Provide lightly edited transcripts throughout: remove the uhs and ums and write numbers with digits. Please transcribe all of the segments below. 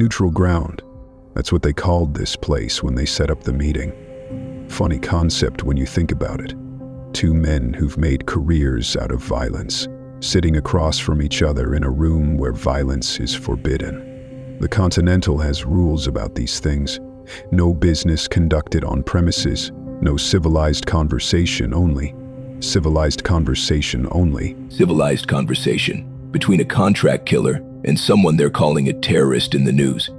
Neutral ground. That's what they called this place when they set up the meeting. Funny concept when you think about it. Two men who've made careers out of violence, sitting across from each other in a room where violence is forbidden. The Continental has rules about these things. No business conducted on premises. No civilized conversation only. Civilized conversation only. Civilized conversation between a contract killer and someone they're calling a terrorist in the news.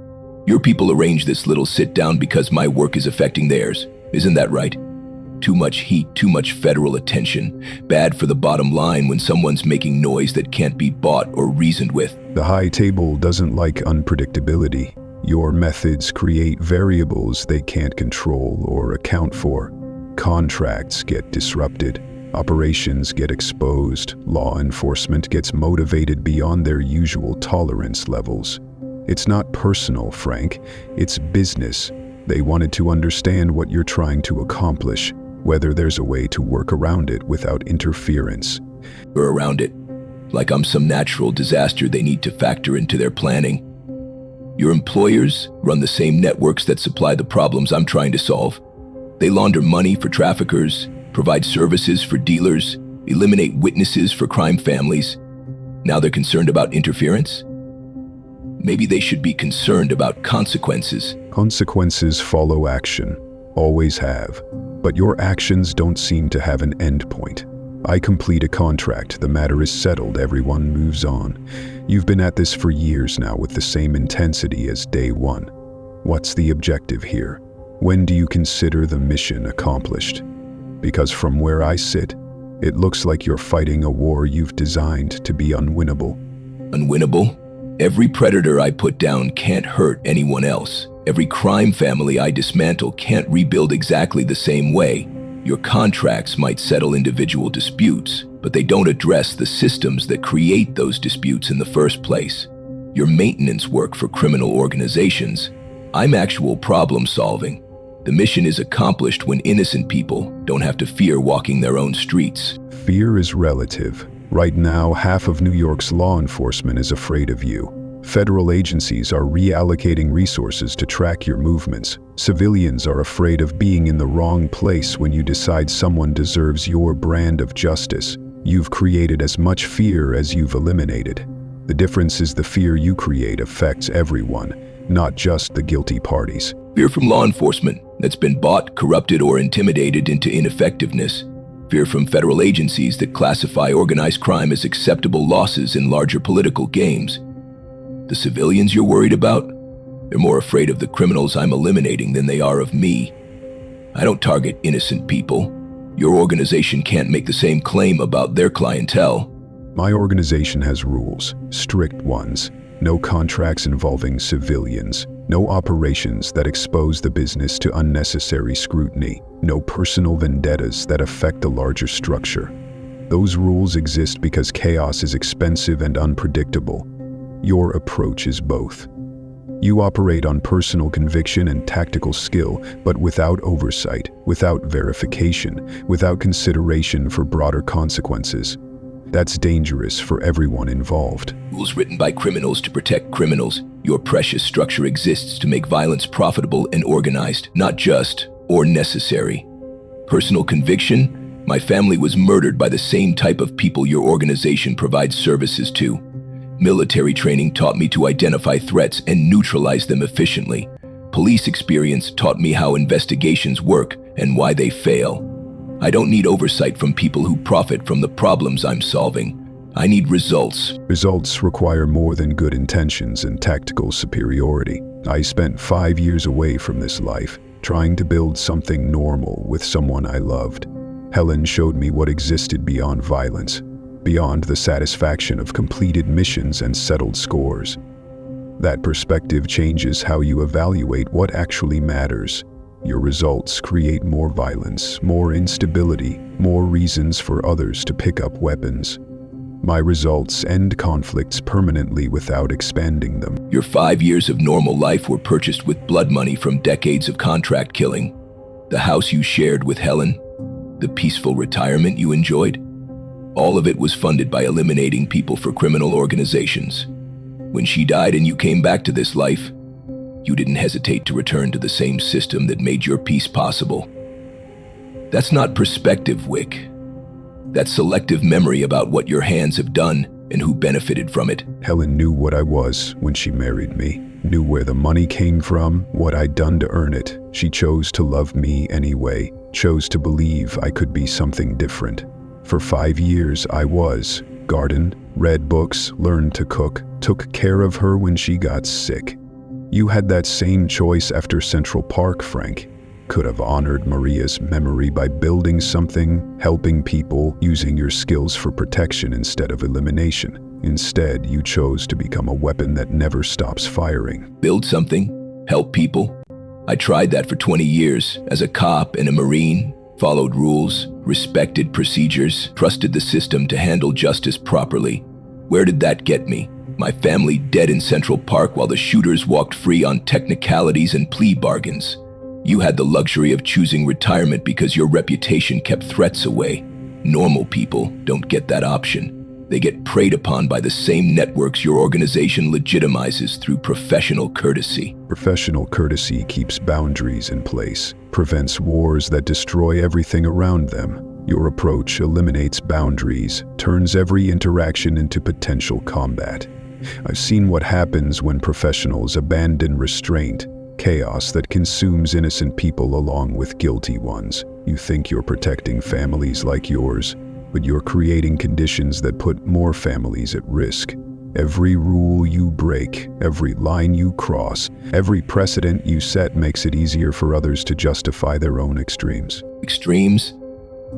Your people arrange this little sit-down because my work is affecting theirs. Isn't that right? Too much heat, too much federal attention. Bad for the bottom line when someone's making noise that can't be bought or reasoned with. The high table doesn't like unpredictability. Your methods create variables they can't control or account for. Contracts get disrupted. Operations get exposed. Law enforcement gets motivated beyond their usual tolerance levels. It's not personal, Frank. It's business. They wanted to understand what you're trying to accomplish, whether there's a way to work around it without interference. Or around it, like I'm some natural disaster they need to factor into their planning. Your employers run the same networks that supply the problems I'm trying to solve. They launder money for traffickers, provide services for dealers, eliminate witnesses for crime families. Now they're concerned about interference? Maybe they should be concerned about consequences. Consequences follow action, always have. But your actions don't seem to have an end point. I complete a contract, the matter is settled, everyone moves on. You've been at this for years now with the same intensity as day one. What's the objective here? When do you consider the mission accomplished? Because from where I sit, it looks like you're fighting a war you've designed to be unwinnable. Unwinnable? Every predator I put down can't hurt anyone else. Every crime family I dismantle can't rebuild exactly the same way. Your contracts might settle individual disputes, but they don't address the systems that create those disputes in the first place. Your maintenance work for criminal organizations. I'm actual problem solving. The mission is accomplished when innocent people don't have to fear walking their own streets. Fear is relative. Right now, half of New York's law enforcement is afraid of you. Federal agencies are reallocating resources to track your movements. Civilians are afraid of being in the wrong place when you decide someone deserves your brand of justice. You've created as much fear as you've eliminated. The difference is the fear you create affects everyone, not just the guilty parties. Fear from law enforcement that's been bought, corrupted, or intimidated into ineffectiveness. Fear from federal agencies that classify organized crime as acceptable losses in larger political games. The civilians you're worried about? They're more afraid of the criminals I'm eliminating than they are of me. I don't target innocent people. Your organization can't make the same claim about their clientele. My organization has rules, strict ones. No contracts involving civilians. No operations that expose the business to unnecessary scrutiny. No personal vendettas that affect the larger structure. Those rules exist because chaos is expensive and unpredictable. Your approach is both. You operate on personal conviction and tactical skill, but without oversight, without verification, without consideration for broader consequences. That's dangerous for everyone involved. Rules written by criminals to protect criminals. Your precious structure exists to make violence profitable and organized, not just or necessary. Personal conviction? My family was murdered by the same type of people your organization provides services to. Military training taught me to identify threats and neutralize them efficiently. Police experience taught me how investigations work and why they fail. I don't need oversight from people who profit from the problems I'm solving. I need results. Results require more than good intentions and tactical superiority. I spent 5 years away from this life, trying to build something normal with someone I loved. Helen showed me what existed beyond violence, beyond the satisfaction of completed missions and settled scores. That perspective changes how you evaluate what actually matters. Your results create more violence, more instability, more reasons for others to pick up weapons. My results end conflicts permanently without expanding them. Your 5 years of normal life were purchased with blood money from decades of contract killing. The house you shared with Helen, the peaceful retirement you enjoyed, all of it was funded by eliminating people for criminal organizations. When she died and you came back to this life, you didn't hesitate to return to the same system that made your peace possible. That's not perspective, Wick. That's selective memory about what your hands have done and who benefited from it. Helen knew what I was when she married me, knew where the money came from, what I'd done to earn it. She chose to love me anyway, chose to believe I could be something different. For 5 years I was, gardened, read books, learned to cook, took care of her when she got sick. You had that same choice after Central Park, Frank. Could have honored Maria's memory by building something, helping people, using your skills for protection instead of elimination. Instead, you chose to become a weapon that never stops firing. Build something? Help people? I tried that for 20 years as a cop and a Marine, followed rules, respected procedures, trusted the system to handle justice properly. Where did that get me? My family dead in Central Park while the shooters walked free on technicalities and plea bargains. You had the luxury of choosing retirement because your reputation kept threats away. Normal people don't get that option. They get preyed upon by the same networks your organization legitimizes through professional courtesy. Professional courtesy keeps boundaries in place, prevents wars that destroy everything around them. Your approach eliminates boundaries, turns every interaction into potential combat. I've seen what happens when professionals abandon restraint. Chaos that consumes innocent people along with guilty ones. You think you're protecting families like yours, but you're creating conditions that put more families at risk. Every rule you break, every line you cross, every precedent you set makes it easier for others to justify their own extremes. Extremes?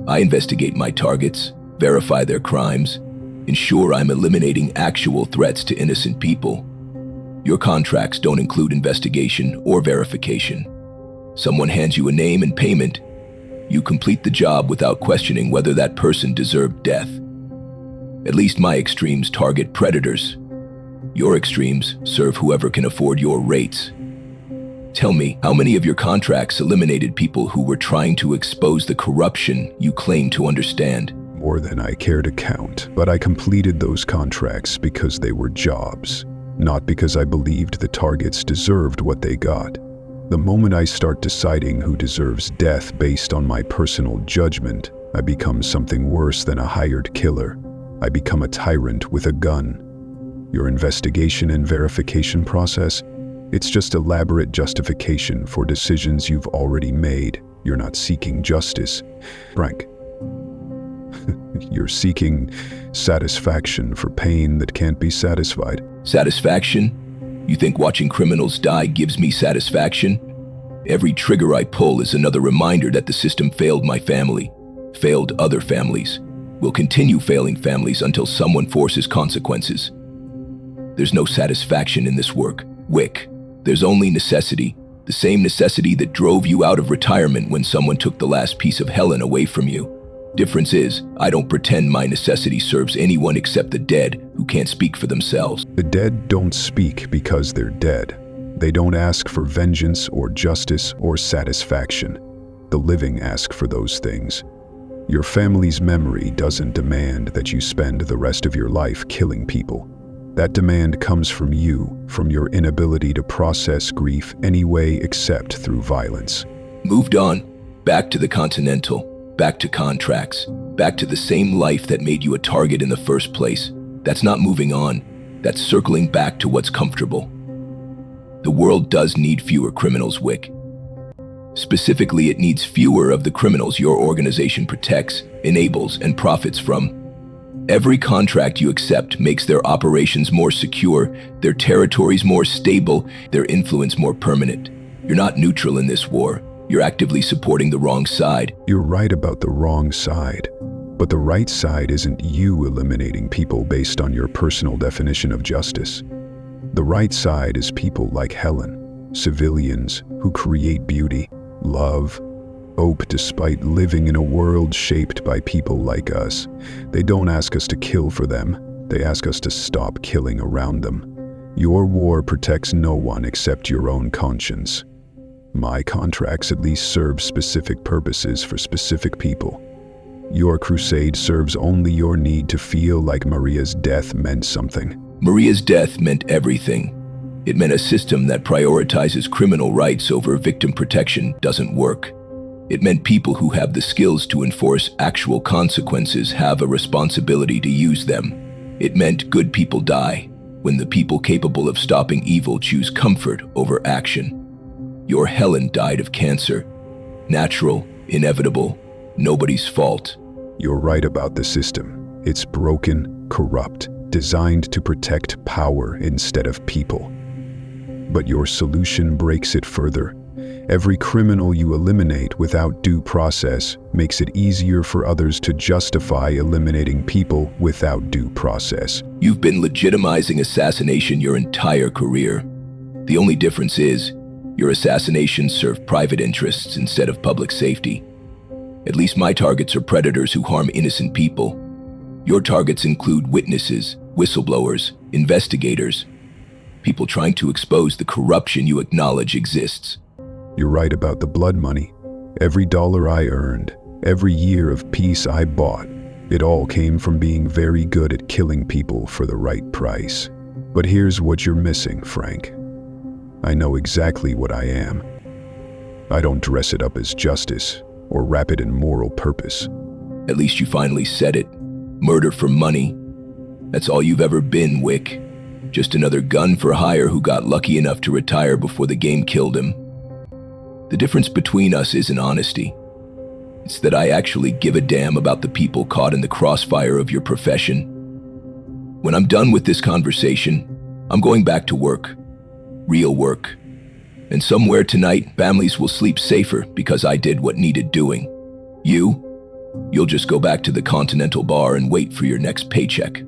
I investigate my targets, verify their crimes, ensure I'm eliminating actual threats to innocent people. Your contracts don't include investigation or verification. Someone hands you a name and payment. You complete the job without questioning whether that person deserved death. At least my extremes target predators. Your extremes serve whoever can afford your rates. Tell me, how many of your contracts eliminated people who were trying to expose the corruption you claim to understand? More than I care to count, but I completed those contracts because they were jobs. Not because I believed the targets deserved what they got. The moment I start deciding who deserves death based on my personal judgment, I become something worse than a hired killer. I become a tyrant with a gun. Your investigation and verification process, it's just elaborate justification for decisions you've already made. You're not seeking justice, Frank. You're seeking satisfaction for pain that can't be satisfied. Satisfaction? You think watching criminals die gives me satisfaction? Every trigger I pull is another reminder that the system failed my family, failed other families, will continue failing families until someone forces consequences. There's no satisfaction in this work, Wick. There's only necessity, the same necessity that drove you out of retirement when someone took the last piece of Helen away from you. Difference is, I don't pretend my necessity serves anyone except the dead who can't speak for themselves. The dead don't speak because they're dead. They don't ask for vengeance or justice or satisfaction. The living ask for those things. Your family's memory doesn't demand that you spend the rest of your life killing people. That demand comes from you, from your inability to process grief any way except through violence. Moved on, back to the Continental. Back to contracts, back to the same life that made you a target in the first place. That's not moving on, that's circling back to what's comfortable. The world does need fewer criminals, Wick. Specifically, it needs fewer of the criminals your organization protects, enables, and profits from. Every contract you accept makes their operations more secure, their territories more stable, their influence more permanent. You're not neutral in this war. You're actively supporting the wrong side. You're right about the wrong side, but the right side isn't you eliminating people based on your personal definition of justice. The right side is people like Helen, civilians who create beauty, love, hope despite living in a world shaped by people like us. They don't ask us to kill for them, they ask us to stop killing around them. Your war protects no one except your own conscience. My contracts at least serve specific purposes for specific people. Your crusade serves only your need to feel like Maria's death meant something. Maria's death meant everything. It meant a system that prioritizes criminal rights over victim protection doesn't work. It meant people who have the skills to enforce actual consequences have a responsibility to use them. It meant good people die when the people capable of stopping evil choose comfort over action. Your Helen died of cancer. Natural, inevitable, nobody's fault. You're right about the system. It's broken, corrupt, designed to protect power instead of people. But your solution breaks it further. Every criminal you eliminate without due process makes it easier for others to justify eliminating people without due process. You've been legitimizing assassination your entire career. The only difference is, your assassinations serve private interests instead of public safety. At least my targets are predators who harm innocent people. Your targets include witnesses, whistleblowers, investigators, people trying to expose the corruption you acknowledge exists. You're right about the blood money. Every dollar I earned, every year of peace I bought, it all came from being very good at killing people for the right price. But here's what you're missing, Frank. I know exactly what I am. I don't dress it up as justice or wrap it in moral purpose. At least you finally said it. Murder for money. That's all you've ever been, Wick. Just another gun for hire who got lucky enough to retire before the game killed him. The difference between us isn't honesty. It's that I actually give a damn about the people caught in the crossfire of your profession. When I'm done with this conversation, I'm going back to work. Real work. And somewhere tonight, families will sleep safer because I did what needed doing. You'll just go back to the Continental Bar and wait for your next paycheck.